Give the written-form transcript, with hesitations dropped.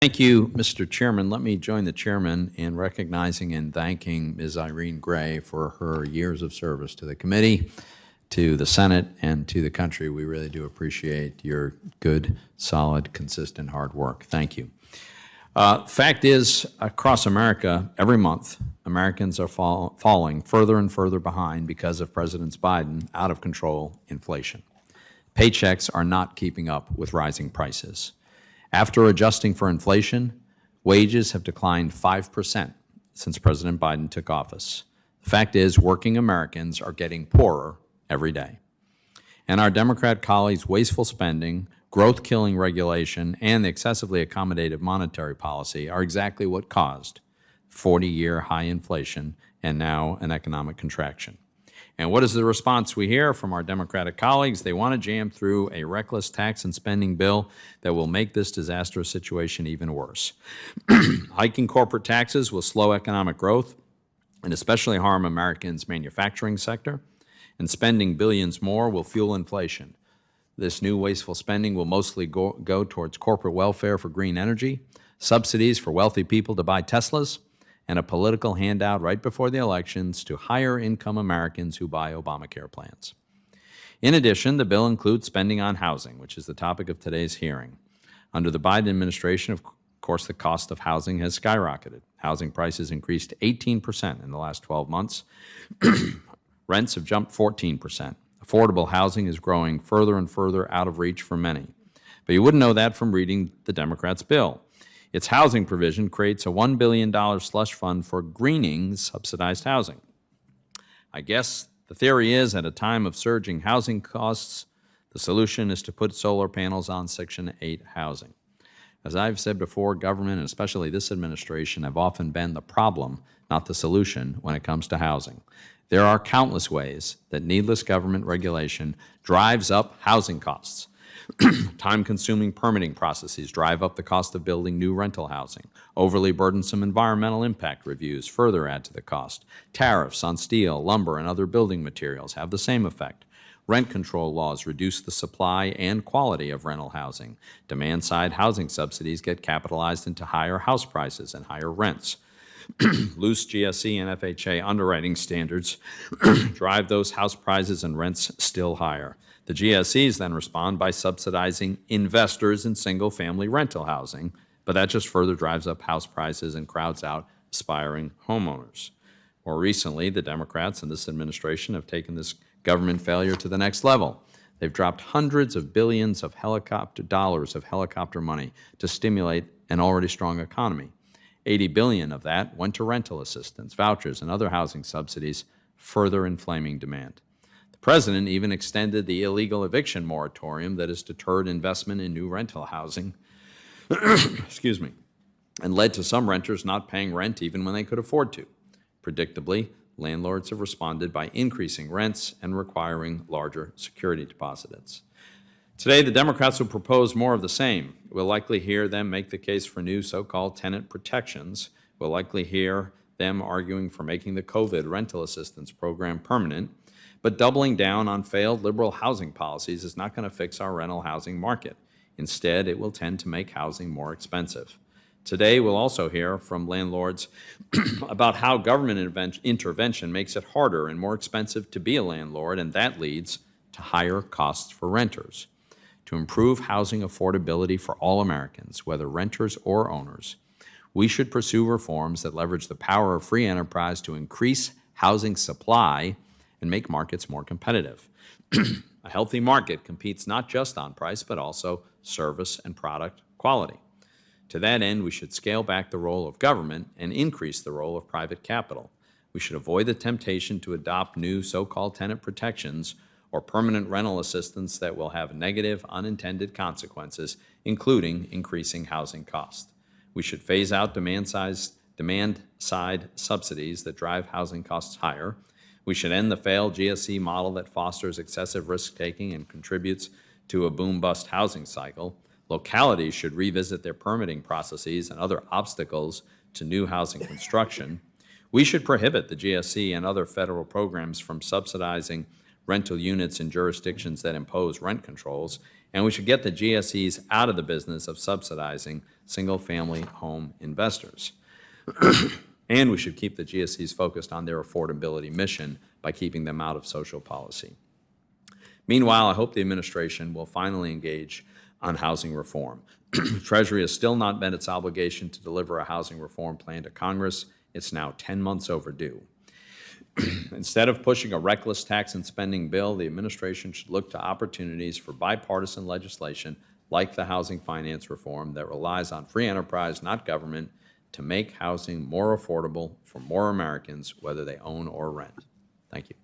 Thank you, Mr. Chairman. Let me join the chairman in recognizing and thanking Ms. Irene Gray for her years of service to the committee, to the Senate, and to the country. We really do appreciate your good, solid, consistent hard work. Thank you. Fact is, across America, every month, Americans are falling further and further behind because of President Biden out-of-control inflation. Paychecks are not keeping up with rising prices. After adjusting for inflation, wages have declined 5% since President Biden took office. The fact is, working Americans are getting poorer every day. And our Democrat colleagues' wasteful spending, growth-killing regulation, and the excessively accommodative monetary policy are exactly what caused 40-year high inflation and now an economic contraction. And what is the response we hear from our Democratic colleagues? They want to jam through a reckless tax and spending bill that will make this disastrous situation even worse. Hiking corporate taxes will slow economic growth and especially harm Americans' manufacturing sector, and spending billions more will fuel inflation. This new wasteful spending will mostly go towards corporate welfare for green energy, subsidies for wealthy people to buy Teslas, and a political handout right before the elections to higher-income Americans who buy Obamacare plans. In addition, the bill includes spending on housing, which is the topic of today's hearing. Under the Biden administration, of course, the cost of housing has skyrocketed. Housing prices increased 18% in the last 12 months. Rents have jumped 14%. Affordable housing is growing further and further out of reach for many. But you wouldn't know that from reading the Democrats' bill. Its housing provision creates a $1 billion slush fund for greening subsidized housing. I guess the theory is, at a time of surging housing costs, the solution is to put solar panels on Section 8 housing. As I've said before, government, and especially this administration, have often been the problem, not the solution, when it comes to housing. There are countless ways that needless government regulation drives up housing costs. Time-consuming permitting processes drive up the cost of building new rental housing. Overly burdensome environmental impact reviews further add to the cost. Tariffs on steel, lumber, and other building materials have the same effect. Rent control laws reduce the supply and quality of rental housing. Demand-side housing subsidies get capitalized into higher house prices and higher rents. Loose GSE and FHA underwriting standards drive those house prices and rents still higher. The GSEs then respond by subsidizing investors in single-family rental housing, but that just further drives up house prices and crowds out aspiring homeowners. More recently, the Democrats and this administration have taken this government failure to the next level. They've dropped hundreds of billions of dollars of helicopter money to stimulate an already strong economy. $80 billion of that went to rental assistance, vouchers, and other housing subsidies, further inflaming demand. The President even extended the illegal eviction moratorium that has deterred investment in new rental housing, excuse me, and led to some renters not paying rent even when they could afford to. Predictably, landlords have responded by increasing rents and requiring larger security deposits. Today, the Democrats will propose more of the same. We'll likely hear them make the case for new so-called tenant protections. We'll likely hear them arguing for making the COVID rental assistance program permanent. But doubling down on failed liberal housing policies is not going to fix our rental housing market. Instead, it will tend to make housing more expensive. Today, we'll also hear from landlords about how government intervention makes it harder and more expensive to be a landlord, and that leads to higher costs for renters. To improve housing affordability for all Americans, whether renters or owners, we should pursue reforms that leverage the power of free enterprise to increase housing supply and make markets more competitive. A healthy market competes not just on price, but also service and product quality. To that end, we should scale back the role of government and increase the role of private capital. We should avoid the temptation to adopt new so-called tenant protections or permanent rental assistance that will have negative, unintended consequences, including increasing housing costs. We should phase out demand-side subsidies that drive housing costs higher. We should end the failed GSE model that fosters excessive risk-taking and contributes to a boom-bust housing cycle. Localities should revisit their permitting processes and other obstacles to new housing construction. We should prohibit the GSE and other federal programs from subsidizing rental units in jurisdictions that impose rent controls, And we should get the GSEs out of the business of subsidizing single-family home investors. And we should keep the GSEs focused on their affordability mission by keeping them out of social policy. Meanwhile, I hope the administration will finally engage on housing reform. Treasury has still not met its obligation to deliver a housing reform plan to Congress. It's now 10 months overdue. Instead of pushing a reckless tax and spending bill, the administration should look to opportunities for bipartisan legislation like the housing finance reform that relies on free enterprise, not government, to make housing more affordable for more Americans, whether they own or rent. Thank you.